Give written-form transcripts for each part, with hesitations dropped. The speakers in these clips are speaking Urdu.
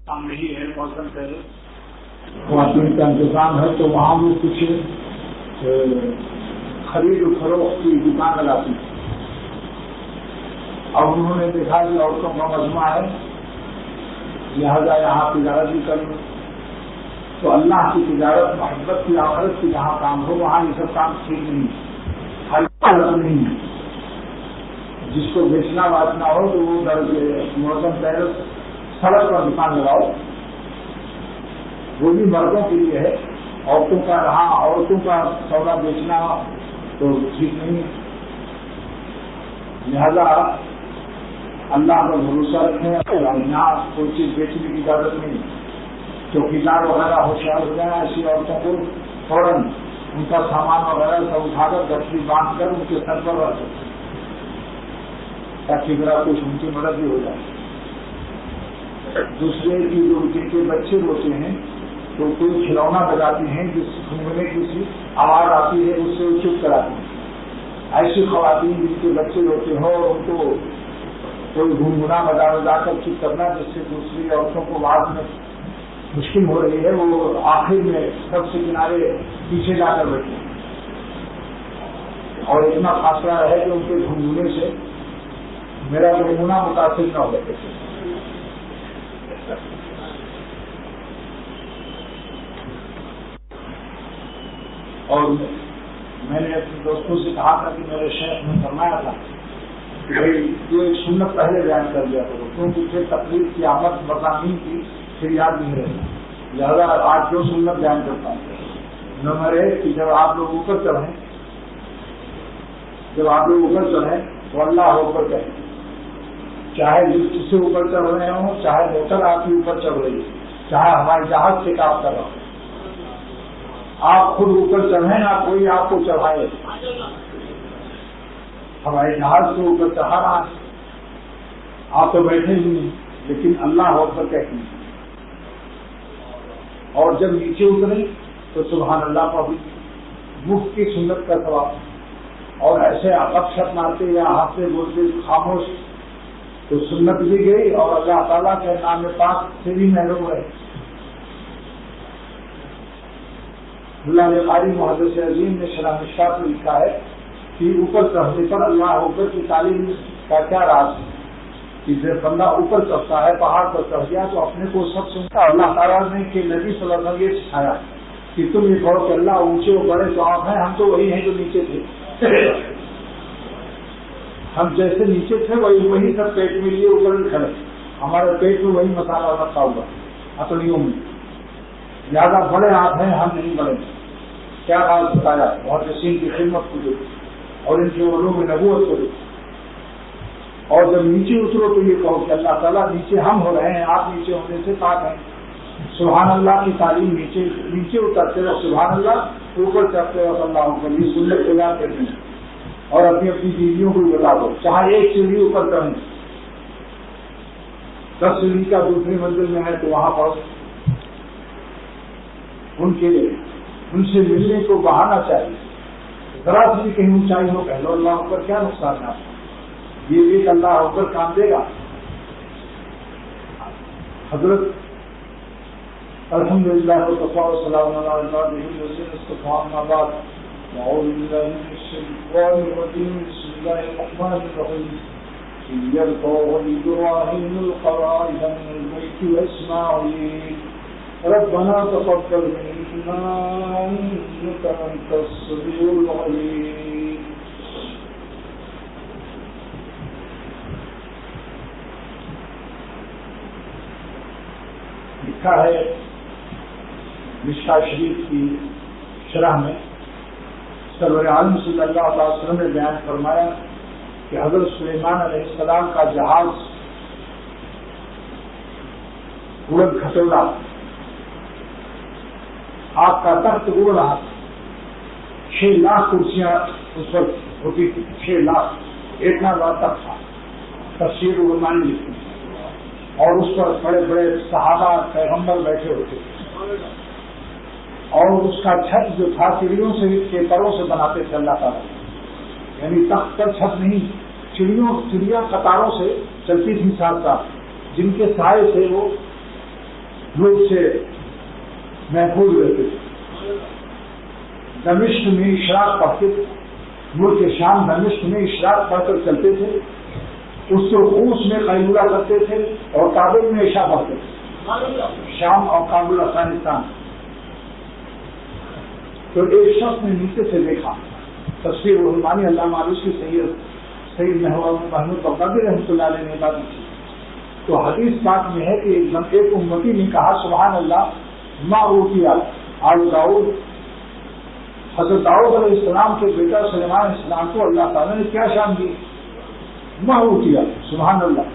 کام نہیں ہے موسم پہلے خواتین کا انتظام ہے تو وہاں وہ کچھ خرید و فروخت کی دکان لگاتی ہیں. اب انہوں نے دیکھا کہ عورتوں کا مجموعہ ہے لہذا یہاں تجارت بھی کر لوں. تو اللہ کی تجارت محبت کی آخرت کی جہاں کام ہو وہاں یہ سب کام ٹھیک نہیں ہے نہیں ہے. جس کو بیچنا باچنا ہو تو وہ موسم پہلے سڑک پر دکان لگاؤ. وہ بھی مردوں کے لیے ہے. عورتوں کا رہا عورتوں کا سودا بیچنا تو ٹھیک نہیں ہے. لہذا اللہ کا بھروسہ رکھیں. یہاں کوئی چیز بیچنے کی اجازت نہیں. چوکیدار وغیرہ ہوشیار ہو جائیں ایسی عورتوں کو فوراً ان کا سامان وغیرہ سب اٹھا کر گٹری باندھ کر ان کے سر پر رکھ دیں تاکہ میرا کچھ ان کی مدد بھی ہو جائے. دوسرے کی جو جن کے بچے روتے ہیں تو کوئی کھلونا بجاتی ہیں جس گھومنے کی سی آواز آتی ہے اس سے وہ چپ کراتی ہیں. ایسی خواتین جن کے بچے روتے ہوں ان کو کوئی گنگنا بجا کر چپ کرنا جس سے دوسری عورتوں کو بعد میں مشکل ہو رہی ہے وہ آخر میں سب سے کنارے پیچھے جا کر بیٹھے اور اتنا فاصلہ ہے کہ ان کے گھومنے سے میرا گنگنا متاثر نہ ہو. اور میں نے اپنے دوستوں سے کہا تھا کہ میرے شیخ نے فرمایا تھا کہ بھائی جو ایک سنت پہلے بیان کر دیا کرو کیونکہ پھر تقریر کی آمد مضامین کی پھر یاد نہیں رہتی. لہٰذا آج جو سنت بیان کرتا ہوں نمبر ایک کہ جب آپ لوگ اوپر چڑھیں تو اللہ اوپر کہیں. چاہے جس سے اوپر چڑھ رہے ہوں چاہے موٹر آپ کے اوپر چڑھ رہی ہے چاہے ہوائی جہاز سے کام کر رہا ہوں آپ خود اوپر چڑھیں نہ کوئی آپ کو چڑھائے. ہوائی جہاز سے اوپر چڑھا رہا ہے آپ تو بیٹھے ہی نہیں لیکن اللہ اوپر کہتے ہیں. اور جب نیچے اترے تو سبحان اللہ کا بھی مفت کی سنت کا ثواب. اور ایسے اپ شپ مارتے یا ہنستے بولتے خاموش تو سنت بھی گئی اور اللہ تعالیٰ کے نام پاک سے بھی محروم رہے. اللہ قاری محدث عظیم نے شرح مشکات میں لکھا ہے کہ اوپر چڑھنے پر اللہ اوپر کی تعلیم کا کیا راز ہے کہ جب بندہ اوپر چڑھتا ہے پہاڑ پر چڑھ گیا تو اپنے کو سب سنتا. اللہ تعالیٰ نے کہ نبی صلی اللہ علیہ وسلم یہ سکھایا کہ تم یہ کہو کہ اللہ اونچے و بڑے تو آپ ہیں ہم تو وہی ہیں جو نیچے تھے. ہم جیسے نیچے تھے وہی سب پیٹ میں لیے اوپر بھی کھڑے. ہمارے پیٹ میں وہی مسالہ رکھا ہوا ہتھیلیوں میں. زیادہ بڑے آپ ہیں ہم نہیں بڑے. کیا بات بتایا بہت حسین کی خدمت کو دے اور ان کے علوم نبوت کو دے. اور جب نیچے اترو تو یہ کہو کہ اللہ تعالیٰ نیچے ہم ہو رہے ہیں آپ نیچے ہونے سے پاک ہیں. سبحان اللہ کی تعلیم نیچے اترتے رہو سبحان اللہ اوپر چڑھتے رہو اللہ اوپر. یہ سنت تیار کرتے ہیں اور اپنی بیویوں کو بتا دو چاہے ایک سیڑھی اوپر چڑھیں 10 سیڑھی کا دوسری منزل میں ہے تو وہاں پر ان سے ملنے کو بہانا چاہیے. ذرا سی بھی کہیں اونچائی ہو کہہ لو اللہ اوپر کیا نقصان ہے. یہ ایک اللہ اوپر کام دے گا. حضرت الحمدللہ والسلام علی عبادہ الذین اصطفى اما بعد اعوذ باللہ من الشیطان الرجیم بسم اللہ الرحمن الرحیم یرفع ابراہیم القواعد من البیت واسماعیل ربنا تقبل منا انک انت السمیع العلیم. لکھا ہے مشکا شریف کی شرح میں سرور عالم صلی اللہ علیہ وسلم نے بیان فرمایا کہ حضرت سلیمان علیہ السلام کا جہاز اڑد کھٹولا آپ کا تخت اڑ رہا 6 لاکھ کرسیاں اس وقت ہوتی تھی. 6 لاکھ اتنا بڑا تخت تھا. تفسیر علماء لکھتے ہیں اور اس پر بڑے بڑے صحابہ پیغمبر بیٹھے ہوتے تھے. اور اس کا چھت جو تھا چڑیوں سے کے پروں سے بناتے تھے اللہ تعالیٰ. یعنی تخت پر چھت نہیں چڑیاں قطاروں سے چلتی تھی ساتھ ساتھ جن کے سائے سے وہ لوگ سے محفوظ رہتے تھے. دمشق میں اشراق پڑھتے تھے، ملک شام دمشق میں اشراق پڑھ کر چلتے تھے، اس سے خوش میں قیلولہ کرتے تھے اور کابل میں عشاء پڑھتے تھے. شام اور کابل افغانستان. تو ایک شخص نے نیچے سے دیکھا، تفسیر رحمانی علامہ معلوسی سید محمود بغدادی رحمۃ اللہ علیہ نے بات کی. تو حدیث پاک میں ہے کہ ایک امتی نے کہا سبحان اللہ ما اوتیا آل داؤد. حضرت داؤد علیہ السلام کے بیٹا سلیمان علیہ السلام کو اللہ تعالیٰ نے کیا شان دی؟ ما اوتیا. سبحان اللہ.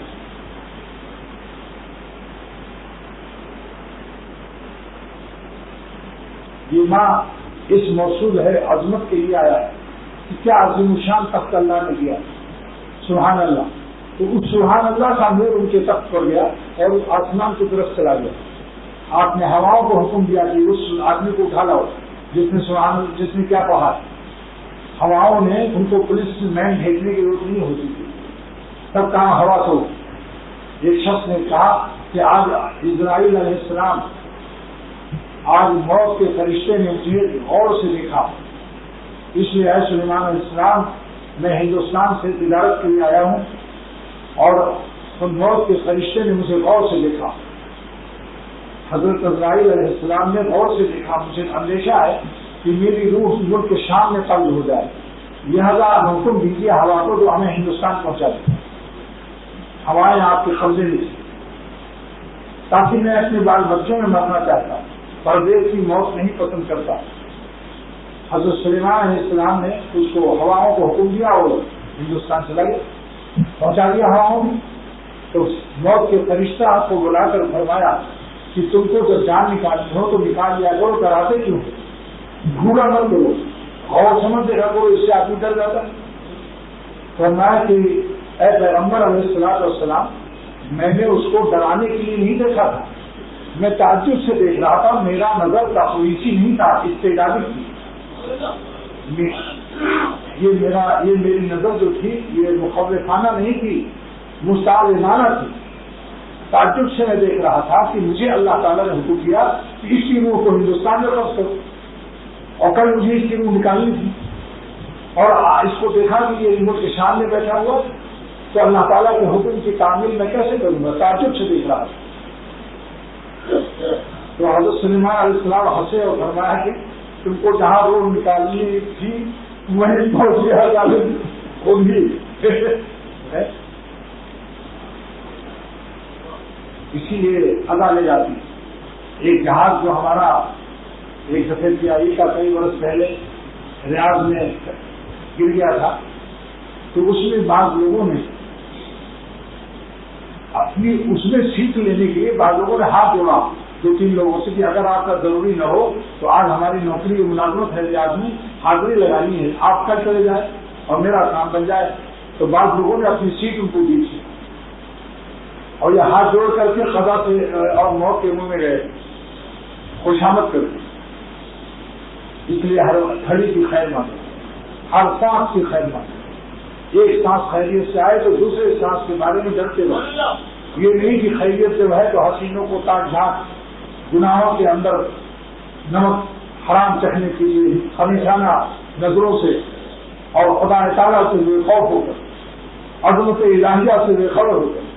یہ ماں اس موصول ہے، عظمت کے لیے آیا ہے کہ کیا عظیم الشان تخت اللہ نے دیا. سبحان اللہ. تو اس سبحان اللہ کا نور ان کے تخت پر گیا اور اس آسمان کی طرف چلا گیا. آپ نے ہواؤں کو حکم دیا کہ اس آدمی کو اٹھا لاؤ جس نے کیا کہا. ہواؤں نے ان کو پولیس مین بھیجنے کی ضرورت نہیں ہوتی تھی، سب کام ہوا تو. ایک شخص نے کہا کہ آج اسرائیل علیہ السلام، آج موت کے فرشتے نے مجھے غور سے دیکھا، اس لیے اے سلیمان علیہ السلام میں ہندوستان سے تجارت کے لیے آیا ہوں اور موت کے فرشتے نے مجھے غور سے دیکھا. حضرت اسرائیل علیہ السلام نے غور سے دیکھا، مجھے اندیشہ ہے کہ میری روح ملک شام میں قبض ہو جائے، لہذا حکم دیجیے ہوا کو جو ہمیں ہندوستان پہنچا دے. ہوائیں آپ کے قبضے میں تھی، تاکہ میں اپنے بال بچوں میں مرنا چاہتا، پردیس کی موت نہیں پسند کرتا. حضرت سلیمان علیہ السلام نے اس کو ہواؤں کو حکم دیا اور ہندوستان چلا گیا، پہنچا دیا ہواؤں میں. تو موت کے فرشتہ آپ کو بلا کر فرمایا کہ تم کو جب جان نکالنی ہو تو نکال لیا کرو، ڈراتے کیوں؟ بھولا مت کرو اور سمجھ دیکھا کرو، اس سے آدمی ڈر جاتا ہے. فرمایا کہ اے پیغمبر علیہ السلام میں نے اس کو ڈرانے کے لیے نہیں دیکھا تھا، میں تعجب سے دیکھ رہا تھا. میرا نظر تخویفی نہیں تھا، استعدادی تھی. یہ میری نظر جو تھی یہ مخوفانہ نہیں تھی، مستعلمانہ تھی. تعجب سے میں دیکھ رہا تھا کہ مجھے اللہ تعالیٰ نے حکم دیا کہ اس کی روح کو ہندوستان میں قبض کرو، اور کل مجھے اس کی روح نکالنی تھی اور اس کو دیکھا کہ یہ ملک کے شام میں بیٹھا ہوا، تو اللہ تعالیٰ کے حکم کی تعمیل میں کیسے کروں گا؟ تعجب سے دیکھ رہا تھا. تو حضرت سلیمان علیہ السلام ہنسے اور فرمایا کہ تم کو جہاں روح نکالنی تھی وہیں پہنچ گیا ہوگی. اسی لیے ادا لے جاتی. ایک جہاز جو ہمارا ایک سفید سیاہی کا کئی برس پہلے ریاض میں گر گیا تھا، تو اس میں بعض لوگوں نے اپنی اس میں سیکھ لینے کے لیے بعض لوگوں نے ہاتھ جوڑا 2-3 لوگوں سے کہ اگر آپ کا ضروری نہ ہو تو آج ہماری نوکری کی ملازمت ہے ریاض میں، حاضری لگانی ہے، آپ کل چلے جائیں اور میرا کام بن جائے. تو بعض لوگوں نے اپنی سیٹ ان کو دی تھی اور یہ ہاتھ جوڑ کر کے قضا سے اور موت کے منہ میں گئے، خوشامد کرتے. اس لیے ہر گھڑی کی خیر مانگے، ہر سانس کی خیر مانگے. ایک سانس خیریت سے آئے تو دوسرے سانس کے بارے میں ڈرتے رہو. یہ نہیں کہ خیریت سے ہے تو حسینوں کو تاک جھانک گناہوں کے اندر نمک حرام چکھنے کے لیے ہمیشانہ نظروں سے اور خدا تعالیٰ سے بے خوف ہو کر، عظمت الہیہ سے بے خبر ہو کر.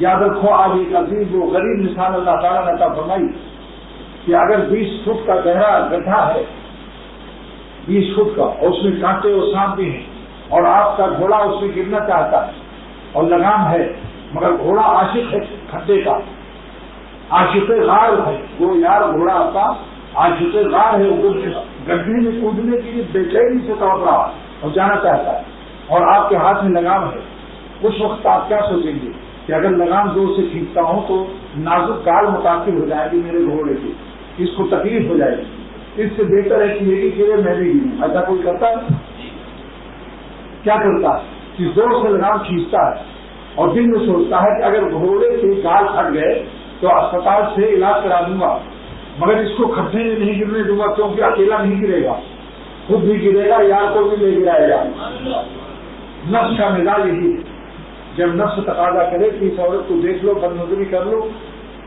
یاد رکھو آج ایک عظیم و غریب مثال اللہ تعالیٰ نے عطا فرمائی کہ اگر 20 فٹ کا گہرا گڈھا ہے، 20 فٹ کا، اور اس میں کانٹے اور سانپ بھی ہیں، اور آپ کا گھوڑا اس میں گرنا چاہتا ہے اور لگام ہے، مگر گھوڑا عاشق ہے کھڈے کا، عاشق غار ہے وہ، یار گھوڑا آپ کا عاشق غار ہے، وہ گڈھے میں کودنے کے لیے بے چینی سے توڑ رہا اور جانا چاہتا ہے، اور آپ کے ہاتھ میں لگام ہے. اس وقت آپ کیا سوچیں گے کہ اگر لگام زور سے کھینچتا ہوں تو نازک گال متاثر ہو جائے گی میرے گھوڑے کی، اس کو تکلیف ہو جائے گی. اس سے بہتر ہے کہ میری گرے میں بھی گروں. ایسا کوئی کرتا ہے؟ کیا کرتا ہے کہ زور سے لگام کھینچتا ہے اور دل میں سوچتا ہے کہ اگر گھوڑے کے گال پھٹ گئے تو اسپتال سے علاج کرا دوں گا، مگر اس کو کھڈے میں نہیں گرنے دوں گا، کیونکہ اکیلا نہیں گرے گا، خود بھی گرے گا، یار کو بھی لے گرائے گا. نفس کا مزاج یہی ہے. جب نفس تقاضا کرے کہ اس عورت کو دیکھ لو، بد نظری کر لو،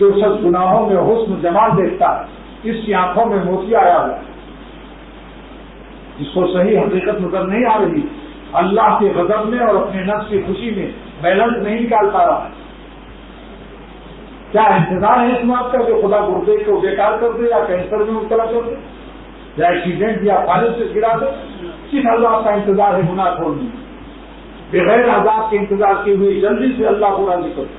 جو سب گناہوں میں حسن جمال دیکھتا ہے، اس کی آنکھوں میں موتی آیا ہوا ہے، جس کو صحیح حقیقت نظر نہیں آ رہی، اللہ کے غضب میں اور اپنے نفس کی خوشی میں بیلنس نہیں نکال پا رہا ہے۔ کیا انتظار ہے اس بات کا کہ خدا گردے کو بیکار کر دے یا کینسر میں مبتلا کر دے یا ایکسیڈنٹ یا پانی سے گرا دے؟ کس اللہ کا انتظار ہے گناہ چھوڑنے؟ بغیر عذاب کے انتظار کی ہوئی جلدی سے اللہ کو راضی کرو۔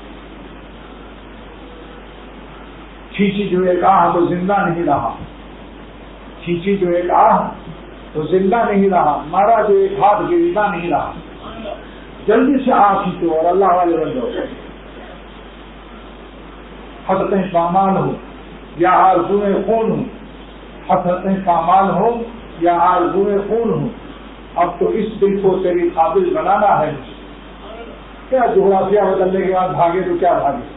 کھینچی جو ایک آہ تو زندہ نہیں رہا، کھینچی جو ایک آہ تو زندہ نہیں رہا، مارا جو ایک ہاتھ گریزا نہیں رہا۔ جلدی سے آہ کھینچو اور اللہ والے بن جاؤ۔ حسرتیں پامال ہو یا آرزوئیں خون ہو، حسرتیں پامال ہو یا آرزوئیں خون ہو، اب تو اس دل کو تیری قابل بنانا ہے۔ کیا جغرافیہ بدلنے کے بعد بھاگے تو کیا بھاگے؟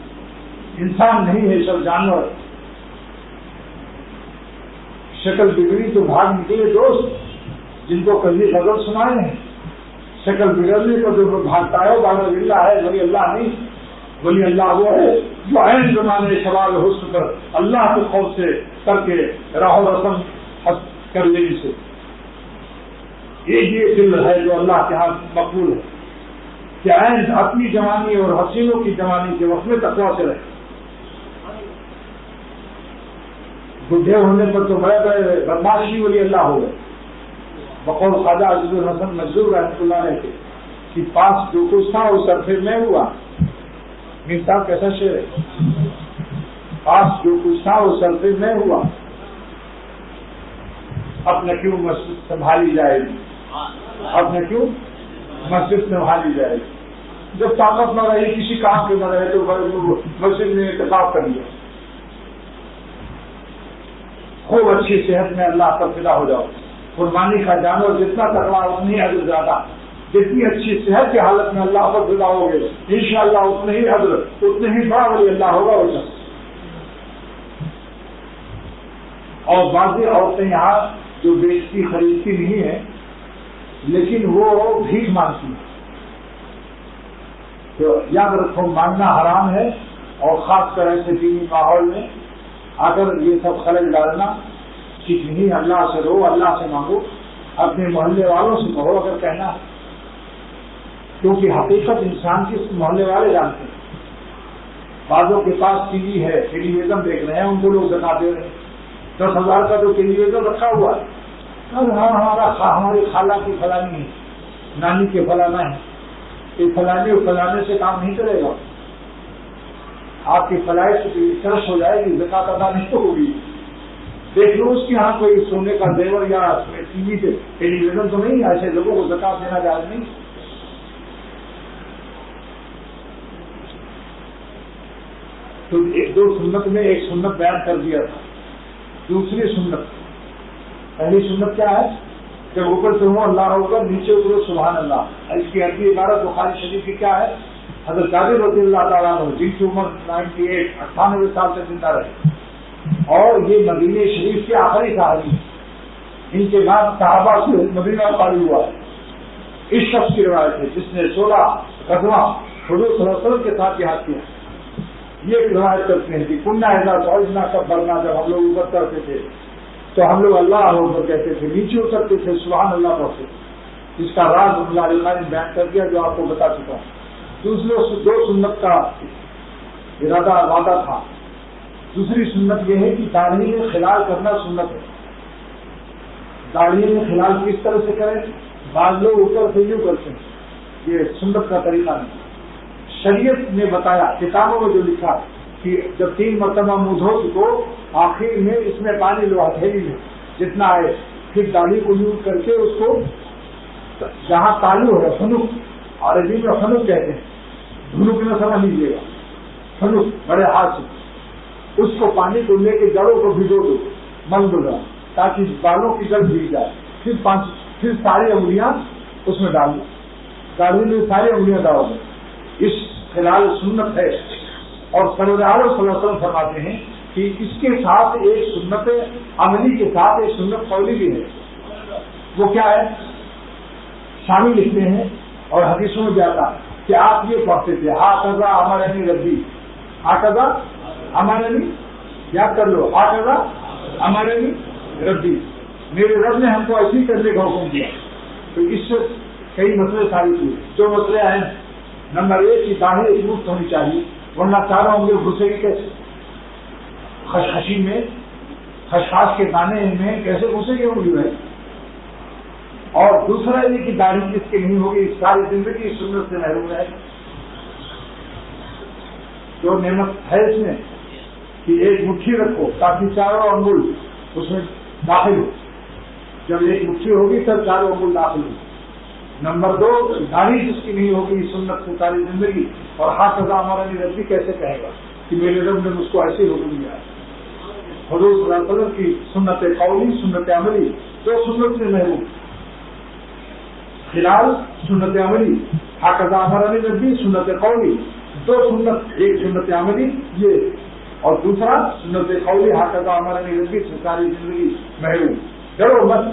انسان نہیں ہے، سب جانور۔ شکل بگڑی تو بھاگ نکلے دوست جن کو کبھی غزل سنائے ہیں۔ شکل بگڑنے کو جو بھاگتا ہے وہ اللہ ہے، ولی اللہ نہیں۔ ولی اللہ وہ ہے جو عین زمانے شباب حسن پر اللہ کے خوف سے کر کے راہ و رسم کر لینے سے، یہ دل ہے جو اللہ کے ہاں مقبول ہے کہ عین اپنی جوانی اور حسینوں کی جوانی کے وقت میں تقویٰ سے رہے۔ بڈھے ہونے پر تو بڑے بڑے بدماشی ولی اللہ ہو گئے۔ بقول خواجہ عزیز الحسن مجذوب رحمۃ اللہ علیہ کہ پاس جو کچھ تھا وہ سرفے میں ہوا۔ میر صاحب کیسا شعر ہے؟ پاس جو کچھ تھا وہ سرفے میں ہوا، اپنے کیوں مسجد سنبھالی جائے گی، اپنے کیوں مسجد سنبھالی جائے گی۔ جب طاقت نہ رہی کسی کام کے نہ رہے تو مسجد میں اعتکاف کر لیا۔ خوب اچھی صحت میں اللہ پر فدا ہو جاؤ۔ قربانی کا جانور جتنا تکڑا اتنی حضرت زیادہ، جتنی اچھی صحت کی حالت میں اللہ پر فدا ہوگے انشاءاللہ اتنے ہی حضرت، اتنے ہی بڑا ولی اللہ ہوگا وہ سب۔ اور بعض عورتیں یہاں جو بیچتی خریدتی نہیں ہے لیکن وہ بھیک مانگتی ہیں، تو یاد رکھو مانگنا حرام ہے، اور خاص کر ایسے دینی ماحول میں اگر یہ سب خلل ڈالنا ٹھیک نہیں۔ اللہ سے رو، اللہ سے مانگو، اپنے محلے والوں سے کہو اگر کہنا ہے، کیونکہ حقیقت انسان کی محلے والے جانتے ہیں۔ بعضوں کے پاس ٹی وی ہے، ٹیلی ویژن دیکھ رہے ہیں، ان کو لوگ زکات دے رہے ہیں۔ 10,000 کا تو ٹیلی ویژن رکھا ہوا ہے، ہماری خالہ کی فلانی ہے، نانی کے فلانا ہے، یہ فلانے اور فلانے سے کام نہیں چلے گا۔ آپ کی فلائٹ سرش ہو جائے گی، زکات ادا نہیں ہوگی۔ دیکھ لو اس کے یہاں کوئی سونے کا زیور یا ٹی وی پہ ٹیلی ویژن تو نہیں ہے، ایسے لوگوں کو زکات دینا جائز نہیں۔ تو دو سنت میں ایک سنت بیان کر دیا تھا۔ دوسری سنت، پہلی سنت کیا ہے؟ جب اوپر سے ہو اللہ اکبر، نیچے اترو سبحان اللہ۔ اس کی اگلی عبارت بخاری شریف کی کیا ہے؟ حضرت جابر رضی اللہ تعالیٰ عنہ جن کی عمر 98 سال سے زندہ رہے، اور یہ مدینہ شریف کے آخری صحابی ہیں، ان کے بعد صحابہ سے مدینہ خالی ہوا ہے۔ اس شخص کی روایت ہے جس نے 16 غزوہ حضور صلی اللہ علیہ وسلم کے ساتھ جہاد کیا۔ یہ روایت کرتے ہیں کہ کنہ ایسا سوچنا کب بھرنا، جب ہم لوگ اوپر کرتے تھے تو ہم لوگ اللہ اوپر کہتے تھے، نیچے اترتے تھے سبحان اللہ پڑھتے تھے۔ اس کا راز اللہ علیہ نے بیان کر دیا جو آپ کو بتا چکا ہوں۔ دوسرے دو سنت کا ارادہ وعدہ تھا۔ دوسری سنت یہ ہے کہ داڑھی میں خلال کرنا سنت ہے۔ داڑھی میں خلال کس طرح سے کریں؟ بعض لوگ اوپر سے یوں کرتے ہیں، یہ سنت کا طریقہ نہیں۔ شریعت نے بتایا، کتابوں میں جو لکھا کہ جب 3 مرتبہ منہ دھو چکو، آخر میں اس میں پانی لو ہتھیلی میں جتنا آئے، پھر داڑھی کو یوز کر کے اس کو جہاں تالو ہے، خنک عربی میں خنک کہتے ہیں، دھنک میں سمجھ لیجیے گا، خنک بڑے ہاتھ سے اس کو پانی کو لے کے جڑوں کو بھگو دو، مل دو تاکہ بالوں کی جڑ بھیگ جائے، پھر ساری انگلیاں اس میں ڈال دو، داڑھی میں ساری انگلیاں ڈال دو۔ اس خلال سنت ہے، اور صلی اللہ علیہ وسلم فرماتے ہیں کہ اس کے ساتھ ایک سنت عملی کے ساتھ ایک سنت قولی بھی ہے۔ وہ کیا ہے؟ شامی لکھتے ہیں اور حدیثوں میں بھی آتا ہے کہ آپ یہ پڑھتے تھے، ہاکذا امرنی ربی، ہاکذا ہمارے بھی یاد کر لو آقا ہمارے بھی ربی، میرے رب نے ہم کو ایسی کرنے کا حکم دیا. تو اس سے کئی مسئلے ثابت ہوئے. جو مسئلے آئے نمبر 1 کی داڑھی ایک مفت ہونی چاہیے، ورنہ چاروں انگلی گھسے گی کیسے؟ خشخشی میں خشخاش کے دانے میں کیسے گھسے گی انگلی ہے؟ اور دوسرا یہ کہ داڑھی جس کی نہیں ہوگی ساری زندگی سنت سے محروم ہے. جو نعمت ہے اس میں کہ ایک مٹھی رکھو تاکہ چاروں انگل اس میں داخل ہو. جب ایک مٹھی ہوگی تب چاروں انگل داخل ہو. نمبر 2 داڑھی جس کی نہیں ہوگی سنت سے ساری زندگی. اور ہاتھ سزا ہمارا نہیں ربی کیسے کہے گا کہ میرے رب نے مجھ کو ایسے حکم دیا. حضور صلی اللہ علیہ وسلم کی سنت قولی سنت عملی دو سنت سے محروم. خلال سنت عملی حاکزہ ہمارا نبی سنت قولی دو سنت، ایک سنت عملی یہ اور دوسرا سنت قولی حاکزہ ہمارا نبی سے ساری زندگی محروم. ڈرو مت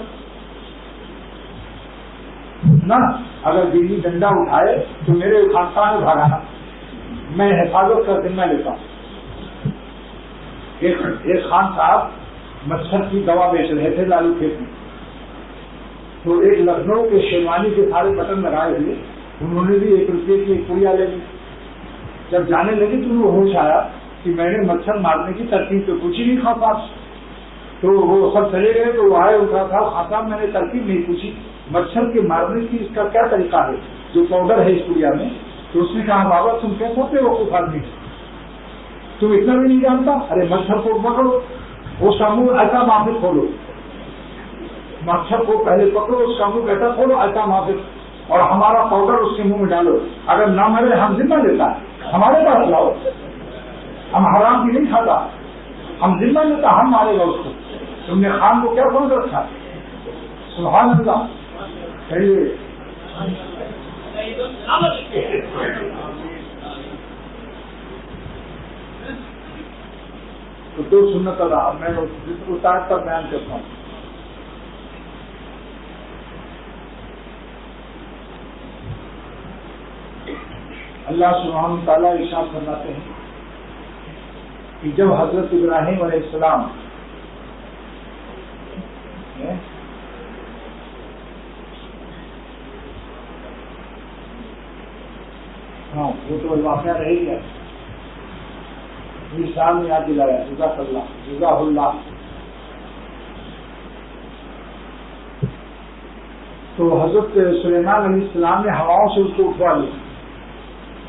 نا. اگر بجلی ڈنڈا اٹھائے تو میرے خاندان میں بھاگانا، میں حفاظت کا ذمہ لیتا ہوں. ایک خان صاحب مچھر کی دوا بیچ رہے تھے لالو کھیت میں. تو ایک لکھنؤ کے شیروانی کے سارے بٹن لگائے ہوئے، انہوں نے بھی 1 روپے کی ایک پڑیا لے لی. جب جانے لگی تو وہ ہوش آیا کہ میں نے مچھر مارنے کی ترکیب تو پوچھی نہیں خان صاحب. تو وہ سب چلے گئے تو وہ آئے اٹھا تھا خان صاحب میں نے ترکیب نہیں پوچھی، مچھر کے مارنے کی اس کا کیا طریقہ ہے جو پاؤڈر ہے اس پڑیا میں. تو اس نے کہا بابا تم کیسے ہوتے وقوف آدمی تم اتنا بھی نہیں جانتا. ارے مچھر کو پکڑو، اس کا منہ ایسا معافی کھولو، مچھر کو پہلے پکڑو اس کا منہ ایسا کھولو ایسا معافی، اور ہمارا پاؤڈر اس کے منہ میں ڈالو. اگر نہ مرے ہم ذمہ لیتا ہے، ہمارے پاس لاؤ، ہم حرام بھی نہیں کھاتا، ہم ذمہ لیتا ہم مارے گا اس کو. تم نے خان کو کیا سمجھ رکھا؟ سبحان اللہ. چلیے تو دو سنت ادا میں استاد پر بیان کرتا ہوں. اللہ سبحانہ تعالیٰ ارشاد فرماتے ہیں کہ جب حضرت ابراہیم علیہ السلام ہاں وہ تو واقعہ رہ گیا، سال میں یاد دلایا جزاک اللہ جزاک اللہ. تو حضرت سلیمان علیہ السلام نے ہواؤں سے اس کو اٹھوا لیا.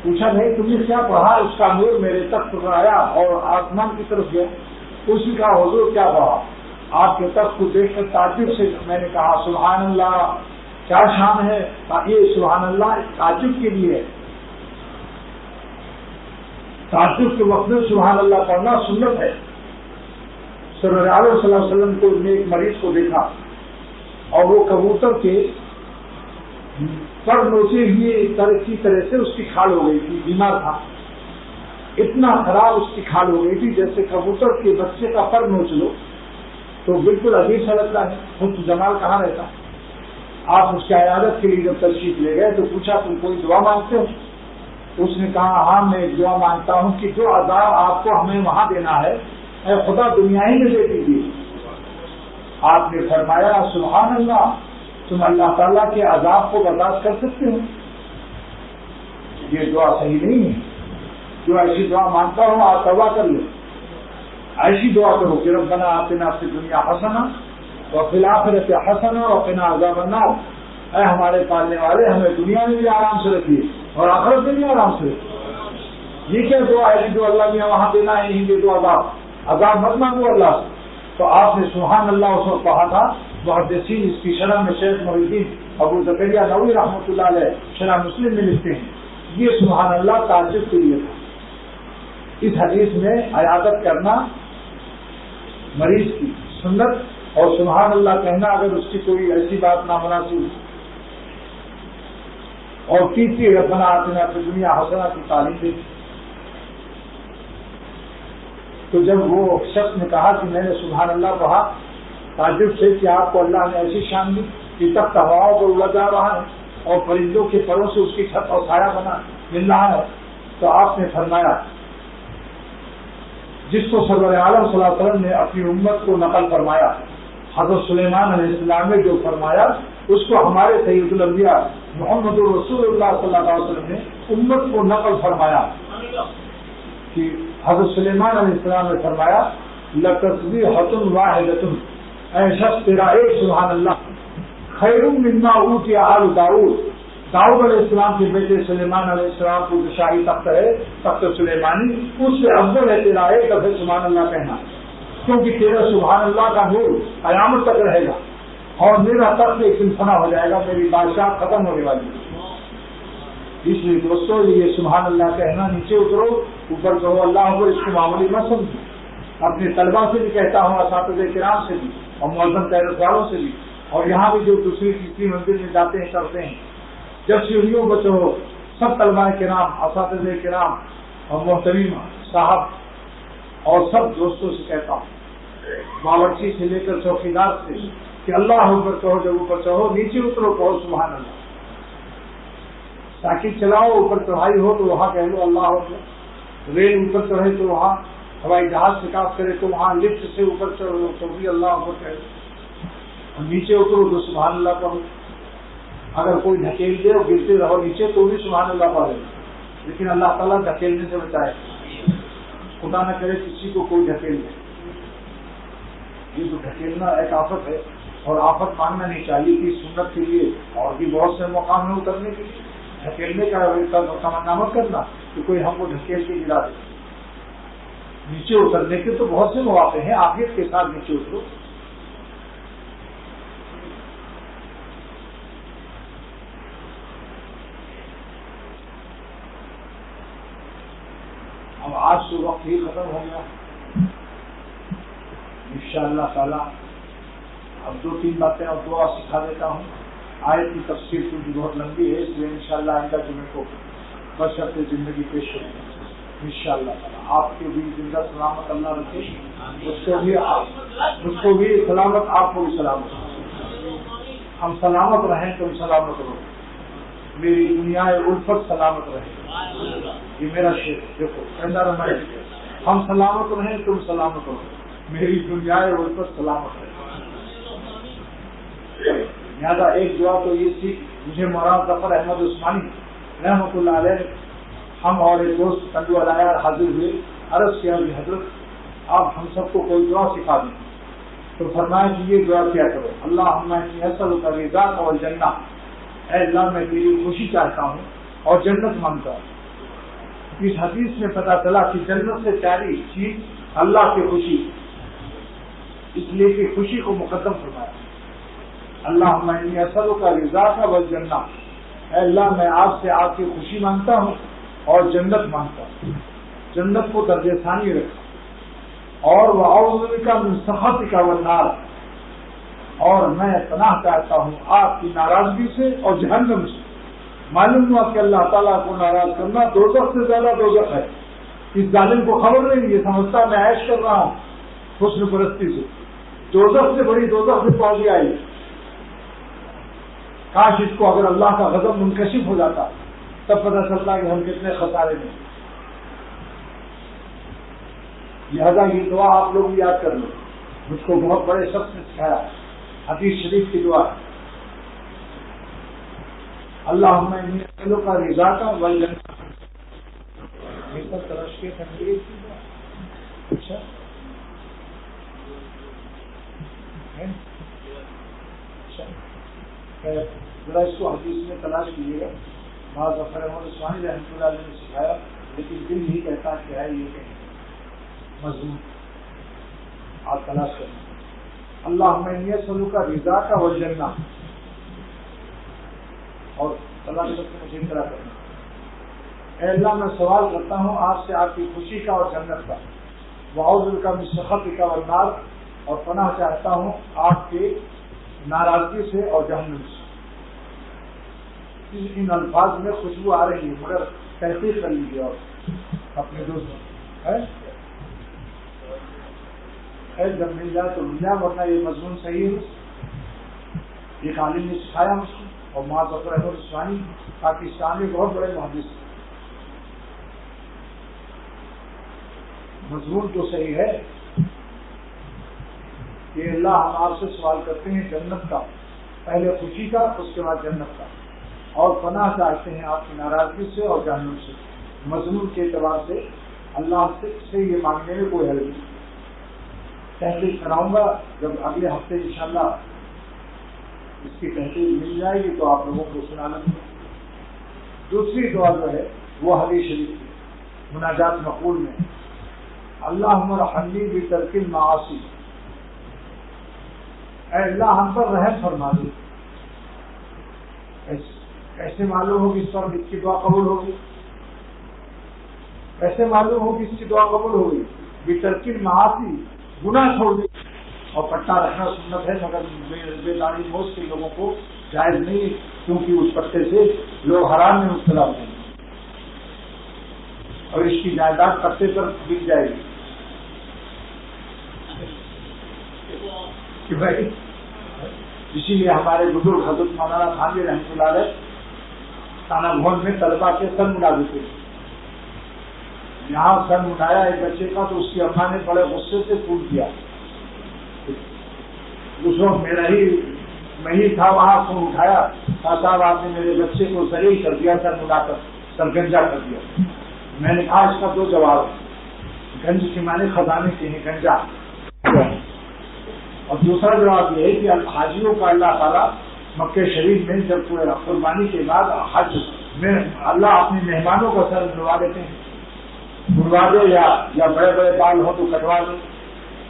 پوچھا نہیں تم نے کیا پڑھا؟ اس کا نور میرے تخت پر آیا اور آسمان کی طرف گیا. اس نے کہا حضور کیا پڑھا؟ آپ کے تخت کو دیکھ کر تعجب سے میں نے کہا سبحان اللہ کیا شان ہے. یہ سبحان اللہ تعجب کے لیے ہے، تعجب کے وقت میں سبحان اللہ پڑھنا سنت ہے. صلی اللہ علیہ وسلم کو نے ایک مریض کو دیکھا اور وہ کبوتر کے پر نوچے ہوئے اسی طرح سے اس کی کھال ہو گئی تھی. بیمار تھا، اتنا خراب اس کی کھال ہو گئی تھی جیسے کبوتر کے بچے کا پر نوچ لو تو بالکل عجیب سا لگتا ہے. حسن جمال کہاں رہتا. آپ اس کی عیادت کے لیے جب تشریف لے گئے تو پوچھا تم کوئی دعا مانگتے ہو؟ اس نے کہا ہاں میں دعا مانگتا ہوں کہ جو عذاب آپ کو ہمیں وہاں دینا ہے اے خدا دنیا ہی میں دے دیجیے. آپ نے فرمایا سبحان اللہ تم اللہ تعالیٰ کے عذاب کو برداشت کر سکتے ہو؟ یہ دعا صحیح نہیں ہے. جو ایسی دعا مانگتا ہوں آپ توبہ کر لو، ایسی دعا کرو کہ ربنا آتنا فی الدنیا حسنہ وفی الآخرۃ حسنہ وقنا عذاب النار. اے ہمارے پالنے والے ہمیں دنیا میں بھی آرام سے رکھیے اور آخرت میں بھی آرام سے رکھیے. یہ کیا دعا ہے جو اللہ نے وہاں دینا ہے یہیں دے دو عذاب مت مانگو اللہ سے. تو آپ نے سبحان اللہ اس وقت کہا تھا. محدثین اس کی شرح میں شیخ محی الدین ابو زکریہ نووی رحمۃ اللہ علیہ شرح مسلم میں لکھتے ہیں یہ سبحان اللہ تعجب کے لیے تھا. اس حدیث میں عیادت کرنا مریض کی سنت اور سبحان اللہ کہنا اگر اس کی کوئی ایسی بات نامناسب اور تیسری ربنا آتنا فی الدنیا حسنہ کی تعلیم دی. تو جب وہ شخص نے کہا کہ میں نے سبحان اللہ کہا تعجب سے کہ آپ کو اللہ نے ایسی شان دی کہ تخت ہواؤں پر اڑا جا رہا ہے اور پرندوں کے پروں سے اس کی چھت اور سایہ بنا مل رہا ہے. تو آپ نے فرمایا جس کو سرور عالم صلی اللہ علیہ وسلم نے اپنی امت کو نقل فرمایا، حضرت سلیمان علیہ السلام نے جو فرمایا اس کو ہمارے سید الانبیاء محمد رسول اللہ صلی اللہ علیہ وسلم نے امت کو نقل فرمایا کہ حضرت سلیمان علیہ السلام نے فرمایا لَتَسْبِیحَةٌ وَاحِدَةٌ، اے شخص تیرا ایک سبحان اللہ خیر مما اوتی آل داؤد، داؤد علیہ السلام کے بیٹے سلیمان علیہ السلام کو جو شاہی تخت ہے تخت سلیمانی، اس سے افضل ہے تیرا ایک دفعہ سبحان اللہ کہنا، کیونکہ تیرا سبحان اللہ کا نور قیامت تک رہے گا اور میرا تخت ایک دن فنا ہو جائے گا، میری بادشاہ ختم ہونے والی ہے۔ اس لیے دوستو یہ سبحان اللہ کہنا، نیچے اترو اوپر کہو اللہ اکبر، اس کو معمولی مت سمجھو۔ اپنے طلبا سے بھی کہتا ہوں، اساتذہ کرام سے بھی اور معظم تحریر والوں سے بھی، اور یہاں بھی جو دوسری تیسری منزل میں جاتے ہیں کرتے ہیں، جب سیڑھیوں پر چڑھو سب طلباء کرام، اساتذہ کرام اور محترم صاحب اور سب دوستوں سے کہتا ہوں، باورچی سے لے کر چوکیدار سے، کہ اللہ اوپر کہو، جب اوپر چڑھو نیچے اترو کہو سبحان اللہ۔ سائیکل چلاؤ اوپر چڑھائی ہو تو وہاں کہہ لو اللہ اکبر، ریل اوپر چڑھے تو وہاں، ہوائی جہاز شکاف کرے تو وہاں لفٹ سے اوپر چڑھو تو بھی اللہ اکبر کہہ لو، اور نیچے اترو تو سبحان اللہ کہو۔ اگر کوئی دھکیل دے اور گرتے رہو نیچے تو بھی سبحان اللہ پڑھے، لیکن اللہ تعالیٰ دھکیلنے سے بچائے، خدا نہ کرے کسی کو کوئی دھکیل دے۔ یہ تو دھکیلنا ایک آفت ہے، اور آفت ماننا نہیں چاہیے کہ سنت کے لیے اور بھی بہت سے مقام ہیں اترنے کے لیے، دھکیلنے کا تمنا مت کرنا کہ کوئی ہم کو دھکیل کے گرا دے۔ نیچے اترنے کے تو بہت سے مواقع ہیں، عافیت کے ساتھ نیچے اترو۔ اب آج تو وقت ہی ختم ہو گیا، انشاءاللہ تعالی اب 2-3 باتیں اور دعا سکھا دیتا ہوں۔ آیت کی تفسیر کیونکہ بہت لمبی ہے، اس لیے انشاءاللہ آئندہ جمعے کو بشرط زندگی پیش کریں گے انشاءاللہ تعالی۔ آپ کے بھی زندہ سلامت اللہ رکھے، مجھ کو بھی سلامت، آپ کو بھی سلامت، ہم سلامت رہیں تم سلامت رہو، میری دنیا الفت سلامت رہے، یہ میرا شعر دیکھو کہنا رہا ہے، ہم سلامت رہیں تم سلامت رہو، میری دنیا الفت سلامت رہے۔ لہٰذا ایک دعا تو یہ تھی، مجھے مولانا ظفر احمد عثمانی رحمۃ اللہ علیہ، ہم اور ایک دوست کنڈو علایہ حاضر ہوئے، عرض کیا کہ حضرت آپ ہم سب کو کوئی دعا سکھا دیں، تو فرمایا کہ یہ دعا کیا کرو، اللہم انی اسألک رضاک والجنہ، اے اللہ میں تیری خوشی چاہتا ہوں اور جنت مانگتا ہوں۔ اس حدیث میں پتہ چلا کہ جنت سے پیاری چیز اللہ کی خوشی، اس لیے کہ خوشی کو مقدم فرمایا۔ اللہم انی اسألک رضاک والجنہ، اے اللہ میں آپ سے آپ کی خوشی مانگتا ہوں اور جنت مانگتا ہوں، جنت کو درجہ ثانی رکھا، اور وَأَعُوذُ بِكَ مِن سَخَطِكَ وَالنَّارِ، اور میں پناہ چاہتا ہوں آپ کی ناراضگی سے اور جہنم سے۔ معلوم ہوا کہ اللہ تعالیٰ کو ناراض کرنا دوزخ سے زیادہ دوزخ ہے۔ اس ظالم کو خبر نہیں، یہ سمجھتا میں عیش کر رہا ہوں حسن پرستی سے، دوزخ سے بڑی دوزخ سے پہنچ گیا یہ۔ کاش اس کو اگر اللہ کا غضب منکشف ہو جاتا تب پتہ چلتا کہ ہم کتنے خسارے میں۔ لہذا یہ دعا آپ لوگ یاد کر لو، مجھ کو بہت بڑے شخص نے سکھایا، حدیث شریف کی دعا ہے، اللہم انی اسألک رضاک والجنہ۔ ترش کے تنگیر کی دعا، اچھا ذرا اس کو حدیث میں تلاش کیجیے گا، بعض ظفر احمد عثمانی رحمۃ اللہ علیہ نے سکھایا، لیکن دل نہیں کہتا کہ ہے یہ کہ مضمون آپ تلاش کریں۔ اللہم انی اسألک رضاک والجنہ، اور اللہ کے وقت مجھے طرح کرنا، اے اللہ میں سوال کرتا ہوں آپ سے آپ کی خوشی کا اور جنت کا، وَأَعُوذُ بِكَ مِن سَخَطِكَ وَالنَّارِ، اور پناہ چاہتا ہوں آپ کے ناراضگی سے اور جہنم سے۔ ان الفاظ میں خوشبو آ رہی ہے، مگر تحقیق کر لیجیے اور اپنے دوست جب مل جائے تو مل جائے، ورنہ یہ مضمون صحیح ہے، ایک عالم نے سکھایا مجھ کو، اور مولانا ظفر احمد عثمانی پاکستان میں بہت بڑے محدث، مضمون تو صحیح ہے کہ اللہ ہم آپ سے سوال کرتے ہیں جنت کا، پہلے خوشی کا، اس کے بعد جنت کا، اور پناہ چاہتے ہیں آپ کی ناراضگی سے اور جہنم سے۔ مضمون کے اعتبار سے اللہ سے یہ مانگنے میں کوئی حرج نہیں۔ تحقیق کراؤں گا جب اگلے ہفتے انشاءاللہ اس کی تحقیق مل جائے گی تو آپ لوگوں کو سنا لیں گے۔ دوسری دعا جو ہے وہ حدیث شریف کی مناجات مقبول میں، اللہم ارحمنی بترک المعاصی، اے اللہ ہم پر رحم فرما دے۔ ایسے معلوم ہوگی اس پر اس کی دعا قبول ہوگی، ایسے معلوم ہوگی اس کی دعا قبول ہوگی۔ بترک المعاصی، گناہ چھوڑ دے، اور پٹا رکھنا سنت ہے مگر بے تعلیم موت کے لوگوں کو جائز نہیں، کیونکہ اس پٹے سے لوگ حرام میں مبتلا ہوتے ہیں اور اس کی جائیداد پٹے پر بک جائے گی کہ بھائی، اسی لیے ہمارے بزرگ حضرت مولانا تھانوی رحمۃ اللہ علیہ تانا بھون میں طلبا کے سر منا دیتے تھے۔ یہاں سر مٹایا ایک بچے کا تو اس کی اماں نے بڑے غصے سے پھول کیا، دوسروں میں ہی تھا وہاں فون اٹھایا، صاحب آپ نے میرے بچے کو ذلیل کر دیا، سر مٹا کر سرگنجا کر دیا۔ میں نے کہا اس کا دو جواب، گنج کے معنی خزانے کے ہیں، گنجا، اور دوسرا جواب یہ ہے کہ حاجیوں کا اللہ تعالیٰ مکہ شریف میں جب قربانی کے بعد حج میں اللہ اپنے مہمانوں کا سر منڈوا دیتے ہیں، منڈوا دے یا بڑے بڑے بال ہو تو کٹوا دے۔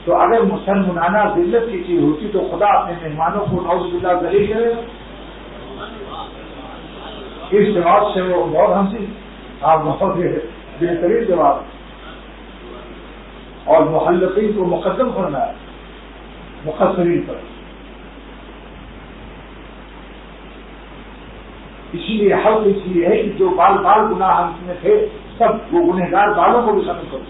تو اگر سر منانا ذلت کی چیز ہوتی تو خدا اپنے مہمانوں کو نعوذ باللہ ذلیل کرے۔ اس جواب سے وہ بہت ہنسی، آپ بہت بہترین جواب، اور محلقین کو مقدم کرنا ہے مقصرین پر۔ اسی لیے حل اس لیے ہے کہ جو بال گناہ ہم میں تھے سب وہ گنہگار بالوں کو بھی ختم کرو۔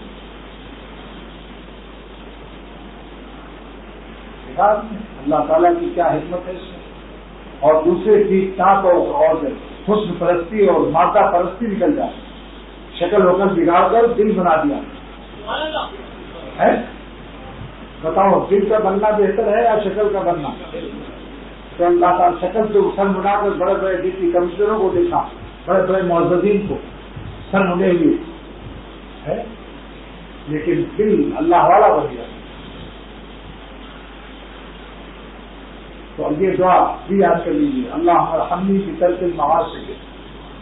اللہ تعالیٰ کی کیا حکمت ہے اس میں، اور دوسرے کی تاپ اور حسن پرستی اور مادہ پرستی نکل جائے، شکل وکل بگاڑ کر دل بنا دیا ہے۔ بتاؤ دل کا بننا بہتر ہے یا شکل کا بننا؟ تو اللہ تعالیٰ شکل تو سر منا کر بڑے بڑے ڈپٹی کمشنروں کو دیکھا، بڑے بڑے معززین کو سر منے ہوئے ہے، لیکن دل اللہ والا بن گیا۔ تو یہ دعا بھی یاد کر لیجیے، اللہ ارحمنی بترک المعاصی،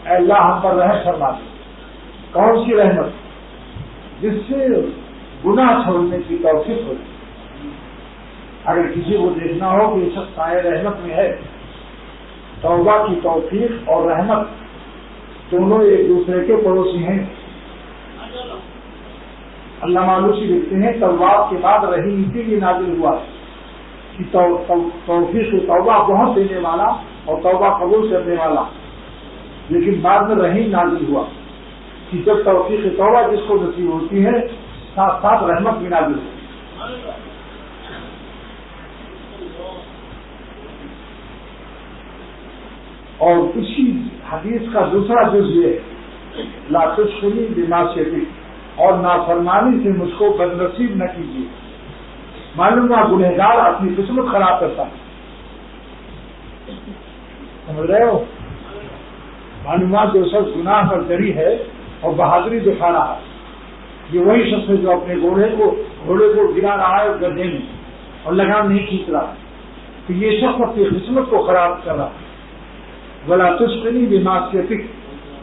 اے اللہ ہم پر رحم فرما دے۔ کون سی رحمت؟ جس سے گناہ چھوڑنے کی توفیق ہو۔ اگر کسی کو دیکھنا ہو کہ یہ شخص سائے رحمت میں ہے، توبہ کی توفیق اور رحمت دونوں ایک دوسرے کے پڑوسی ہیں۔ اللہ معلوسی لکھتے ہیں توبہ کے بعد رحیم اسی لیے نازل ہوا کہ توفیق توبہ بہت دینے والا اور توبہ قبول کرنے والا، لیکن بعد میں رحیم نازل ہوا کہ جب توفیق توبہ جس کو نصیب ہوتی ہے ساتھ ساتھ رحمت بھی نازل ہوتی ہے۔ اور اسی حدیث کا دوسرا جز یہ لا تشغلی بمعصیتی، اور نافرمانی سے مجھ کو بد نصیب نہ کیجیے۔ معلوم ہے گنہگار اپنی قسمت خراب کرتا ہے، سمجھ رہے ہو؟ معلومات جو شخص گناہ پر جری ہے اور بہادری دکھا رہا ہے، یہ وہی شخص ہے جو اپنے گھوڑے کو گرا رہا ہے گدھے میں اور لگام نہیں کھینچ رہا ہے، تو یہ شخص اپنی قسمت کو خراب کر رہا ہے۔ ولا تشغلی بمعصیتک،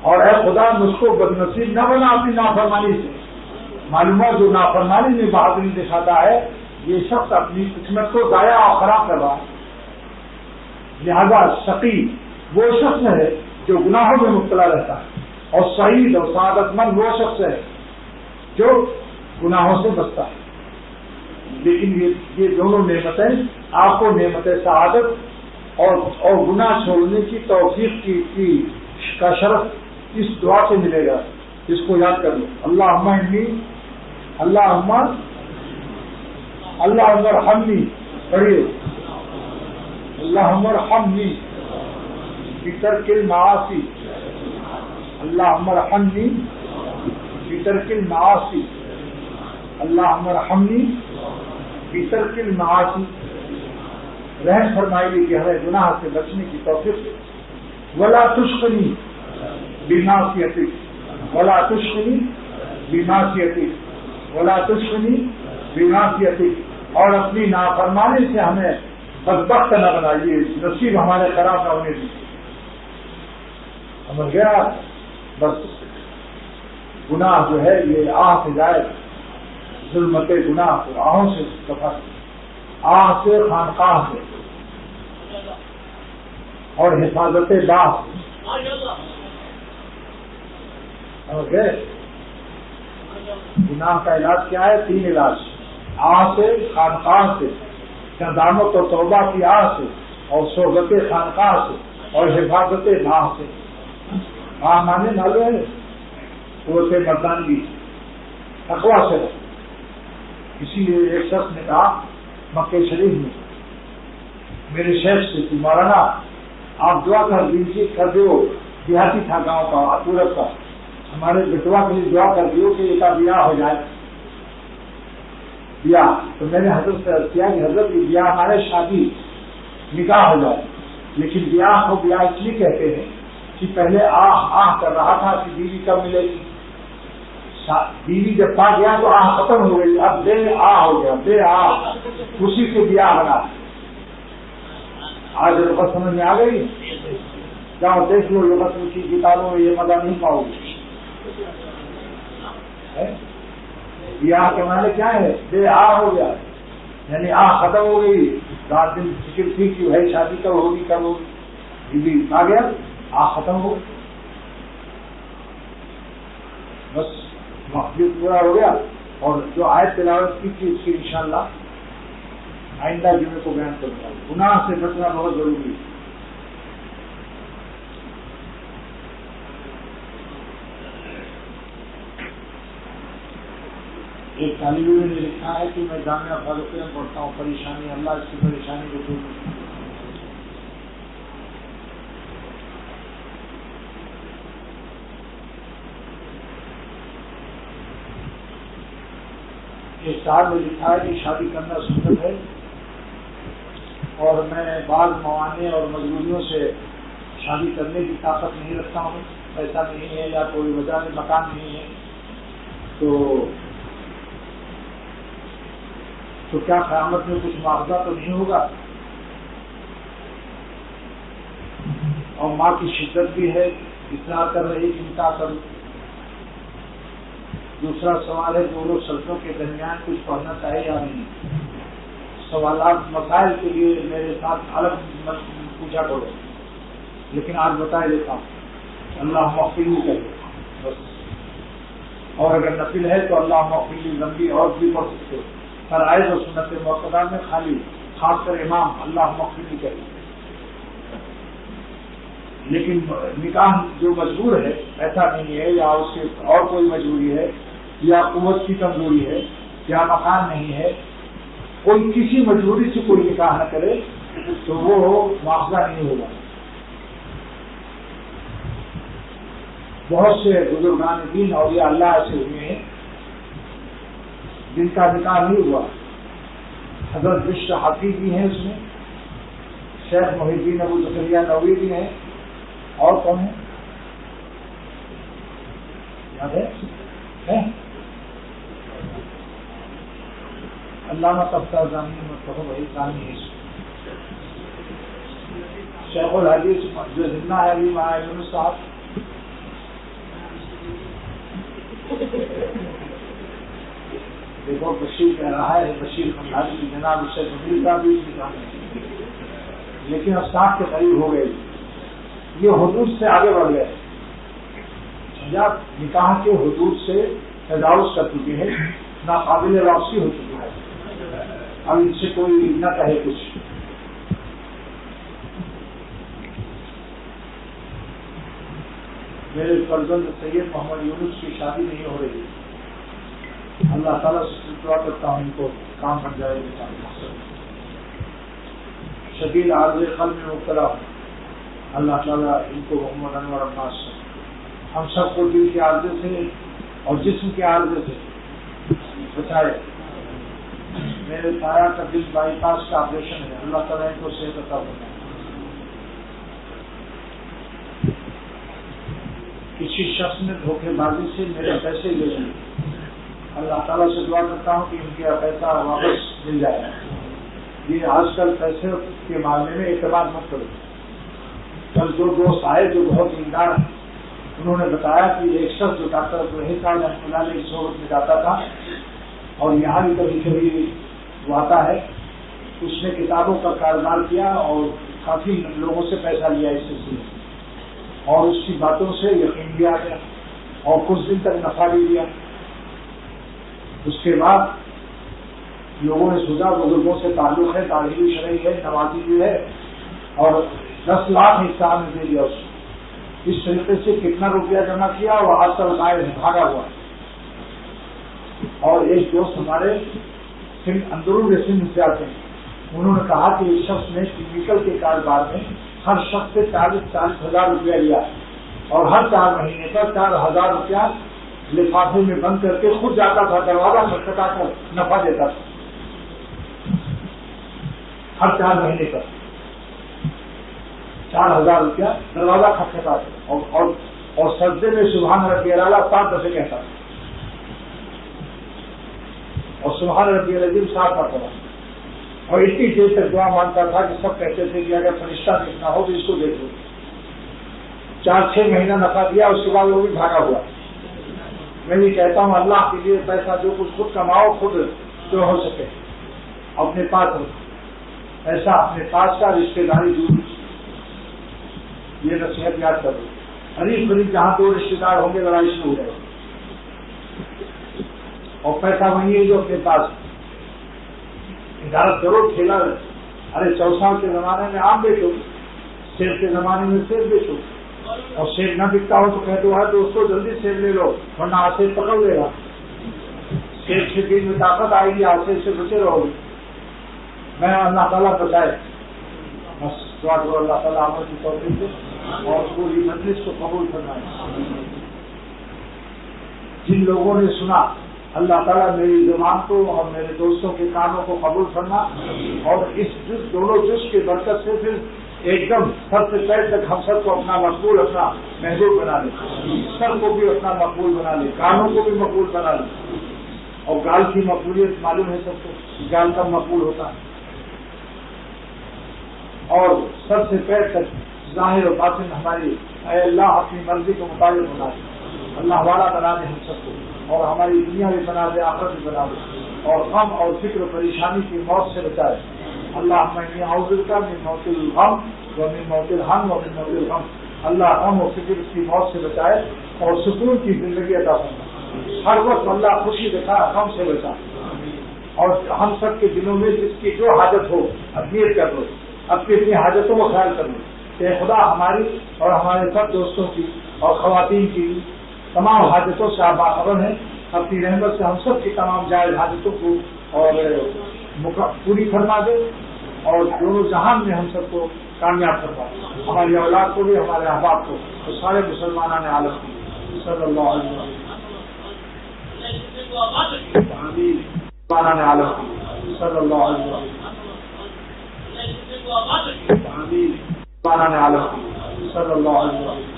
اور اے خدا مجھ کو بد نصیب نہ بنا اپنی نافرمانی سے۔ معلومات جو نافرمانی میں بہادری دکھاتا ہے یہ شخص اپنی قسمت کو ضائع اور خراب کر رہا ہے۔ لہذا شقی وہ شخص ہے جو گناہوں میں مبتلا رہتا ہے، اور سعید اور سعادت مند وہ شخص ہے جو گناہوں سے بچتا ہے۔ لیکن یہ دونوں نعمتیں آپ کو نعمت سعادت اور گناہ چھوڑنے کی توفیق کا شرف اس دعا سے ملے گا، اس کو یاد کر لو۔ اللہم ارحمنی، پڑھیے اللہم ارحمنی بترک المعاصی، اللہم ارحمنی بترک المعاصی، اللہم ارحمنی بترک المعاصی، رحم فرمائیے کہ ہمیں گناہ سے بچنے کی توفیق دے. ولا تشقنی بمعصیتک، ولا تشقنی بمعصیتک، ولا تشقنی بمعصیتک، اور اپنی نافرمانی سے ہمیں بدبخت نہ بنائیے، نصیب ہمارے خراب نہ ہونے دیجیے. سمجھ گیا؟ بس گناہ جو ہے یہ آہ سے جائے، ظلمت گناہ آہوں سے دفع، آہ سے، خانقاہ سے، اور حفاظت باغ سے. سمجھ گئے؟ گناہ کا علاج کیا ہے؟ 3 علاج: آہ سے، خانقاہ سے، ندامت و توبہ کی آہ سے، اور صحبت خانقاہ سے، اور حفاظت باغ سے. آہ مانے معلوم ہے قوت مردانگی، تقویٰ سے. اسی لیے ایک شخص نے کہا مکہ شریف میں میرے شیخ سے کہ مولانا آپ دعا کر دیجیے، کر دو، دیہاتی تھا گاؤں کا، پورت کا، ہمارے بیٹوا کے لیے دعا کر دیو کہ ایک بیاہ ہو جائے. بیاہ تو میں نے حضرت سے عرض کیا کہ حضرت یہ بیاہ ہمارے شادی نکاح ہو جائے، لیکن بیاہ کو بیاہ اس لیے کہتے ہیں کہ پہلے آہ کر رہا تھا کہ بیوی کب ملے گی. بیوی جب پا گیا تو آہ ختم ہو گئی، اب بے آہ ہو گیا، بے آہ، اسی سے بیاہ بنا. آج لغت سمجھ میں آ گئی؟ جاؤ دیکھ لو لغت کی کتابوں میں، یہ مزہ نہیں پاؤ گے. بیاہ کے معنی کیا ہے؟ بے آہ ہو گیا، یعنی آہ ختم ہو گئی. رات دن فکر تھی کہ بھائی شادی کب ہوگی کب ہوگی، بیوی آ گیا، آہ ختم ہو گئی، بس مقصد پورا ہو گیا. اور جو آیت تلاوت کی تھی اس کی انشاءاللہ آئندہ جمعے کو بیان کرتا ہوں. گناہ سے بچنا بہت ضروری ہے. ایک طالب علم نے لکھا ہے کہ میں جامعہ فاروق میں پڑھتا ہوں، پریشانی، اللہ اس کی پریشانی کو دور کرے. ایک صاحب نے لکھا ہے کہ شادی کرنا سنت ہے اور میں بعض موانع اور مجبوریوں سے شادی کرنے کی طاقت نہیں رکھتا ہوں، پیسہ نہیں ہے یا کوئی وجہ نہیں، مکان نہیں ہے، تو کیا قیامت میں کچھ معاوضہ تو نہیں ہوگا؟ اور ماں کی شدت بھی ہے، اصرار کر رہی کہ انکار کروں. دوسرا سوال ہے دونوں شرطوں کے درمیان کچھ پڑھنا چاہیے یا نہیں. سوالات مسائل کے لیے میرے ساتھ الگ پوچھا کرو، لیکن آج بتا دیتا ہوں اللہ مغفر لی کہے بس. اور اگر نفل ہے تو اللہ مغفر لی لمبی اور بھی پڑھ سکتے ہو. فرائض اور سنت مؤکدہ میں خالی خاص کر امام اللہ مغفر لی کہے. لیکن نکاح جو مجبور ہے ایسا نہیں ہے، یا اس کے اور کوئی مجبوری ہے، یا قوت کی کمزوری ہے، یا مکان نہیں ہے، کوئی کسی مجبوری سے کوئی نکاح نہ کرے تو وہ معاوضہ نہیں ہوگا. بہت سے بزرگان دین اولیاء اللہ ایسے ہوئے ہیں جن کا نکاح نہیں ہوا. حضرت بشر حفیظ بھی ہیں اس میں، شیخ محی الدین ابو زکریا نووی بھی ہیں، اور کون ہے یاد ہے؟ علامہ تفتہ زامنی مصطفی وحید ثانی ہے. شیخ الحدیث جو زندہ ہے علی معاذ صاحب. دیکھو بشیر کہہ رہا ہے، بشیر خمدانی کی جناب اس سے مدیر کا بھی نظام ہے، لیکن اب 60 کے قریب ہو گئے، یہ حدود سے آگے بڑھ گئے. نکاح کے حدود سے تجاوز کر چکے ہیں، ناقابل واپسی ہو چکی ہے. اب ان سے کوئی نہ کہے کچھ. میرے فرزند سید محمد یونس کی شادی نہیں ہو رہی، اللہ تعالیٰ سے دعا کرتا ہوں ان کو کام بن جائے گا. شدید عارض قلب میں مبتلا ہوں، اللہ تعالیٰ ان کو محمد انور عباس سے، ہم سب کو دل کے عارضے سے اور جسم کے عارضے سے بچائے. میرے تایا کا دل بائی پاس کا آپریشن ہے, اللہ تعالیٰ ان کو صحت عطا فرمائے. کسی شخص نے دھوکے بازی سے میرے پیسے لے لیے. اللہ تعالیٰ سے دعا کرتا ہوں کہ ان کا پیسہ واپس مل جائے. یہ آج کل پیسے کے معاملے میں اعتماد مت کرو. کل جو دوست آئے جو بہت دیندار ہیں, انہوں نے بتایا کہ ایک شخص جو ڈاکٹر عبدالحی صاحب رحمۃ اللہ علیہ کی صحبت میں جاتا تھا اور یہاں بھی کبھی کبھی وہ آتا ہے, اس نے کتابوں کا کاروبار کیا اور کافی لوگوں سے پیسہ لیا اس سلسلے میں, اور اس کی باتوں سے یقین بھی آ گیا اور کچھ دن تک نفع بھی لیا. اس کے بعد لوگوں نے سوچا بزرگوں سے تعلق ہے, تعلیم شرعی ہے, نمازی بھی ہے, اور 10 لاکھ حصہ میں دے دیا. اس طریقے سے کتنا روپیہ جمع کیا اور آج کل غائب ہے, بھاگا ہوا ہے. اور ایک دوست ہمارے اندرون سندھ سے آتے ہیں, انہوں نے کہا کہ ایک شخص نے کیمیکل کے کاروبار میں ہر شخص سے 40 ہزار روپیہ لیا اور ہر 4 مہینے پر 4,000 روپیہ لفافے میں بند کر کے خود جاتا تھا, دروازہ کھٹکھٹا کر نفع دیتا تھا. ہر 4 مہینے پر 4,000 روپیہ دروازہ کھٹکھٹا کر اور سجدے میں سبحان ربی الاعلیٰ 7 دفعے کہتا تھا اور سبحان ربی العظیم 7 مرتبہ, اور اتنی دیر تک دعا مانگتا تھا کہ سب کہتے تھے کہ اگر فرشتہ دیکھنا ہو تو اس کو دیکھ لو. 4-6 مہینہ نفع دیا, اس کے بعد وہ بھی بھاگا ہوا. میں یہ کہتا ہوں اللہ کے لیے پیسہ جو کچھ خود کماؤ, خود جو ہو سکے اپنے پاس رکھو. ایسا اپنے پاس کا رشتے داری دور, یہ نصیحت یاد کرو. قریب جہاں 2 رشتے دار ہوں گے لڑائی شروع ہو جائے گی. اور پیسہ وہی ہے جو اپنے پاس تجارت کرو, ٹھیلا. ارے 100 سال کے زمانے میں آم بیچو, سیب کے زمانے میں سیب بیچو, اور سیب نہ بکتا ہو تو کہتے ہو دوستوں جلدی سیب لے لو ورنہ آسے پکڑ لے گا. سیب کے بیچ میں طاقت آئے گی, آسے سے بچے رہو گے. میں اللہ تعالیٰ بتائے بس دعا کرو اللہ تعالیٰ عمل کی توفیق دے اور پوری مجلس کو قبول فرمائے. جن لوگوں نے سنا اللہ تعالیٰ میری زبان کو اور میرے دوستوں کے کانوں کو قبول کرنا, اور اس دونوں جز کی برکت سے پھر ایک دم سر سے پیر تک ہم سب کو اپنا مقبول, اپنا محبوب بنا لے. سر کو بھی اپنا مقبول بنا لے, کانوں کو بھی مقبول بنا لے. اور گال کی مقبولیت معلوم ہے سب کو, گال کب مقبول ہوتا ہے. اور سر سے پیر تک ظاہر و باطن ہماری اے اللہ اپنی مرضی کو مطابق بنا دے. اللہ والا بنا دے ہم سب کو, اور ہماری دنیا بھی بنا دے, آخرت بھی بنا دے, اور غم اور فکر و پریشانی کی موت سے بچائے. اللہ میں اعوذ بک من موت الغم ومن موت الہم ومن موت الغم. اللہ غم و فکر کی موت سے بچائے اور سکون کی زندگی عطا فرمائے. ہر وقت اللہ خوشی دکھا, غم سے بچا. اور ہم سب کے دلوں میں جس کی جو حاجت ہو نیت کر لو, اپنی اپنی حاجتوں کو خیال کر لو کہ خدا ہماری اور ہمارے سب دوستوں کی اور خواتین کی تمام حاجتوں سے آپ باخبر ہیں. اپنی رحمت سے ہم سب کی تمام جائز حاجتوں کو اور پوری فرما دے, اور دونوں جہان میں ہم سب کو کامیاب کروا. ہماری اولاد کو بھی, ہمارے احباب کو, اور سارے مسلمانوں نے عالم کی صلی اللہ علیہ وسلم عالم صلی اللہ علیہ وسلم عالم صلی اللہ علیہ وسلم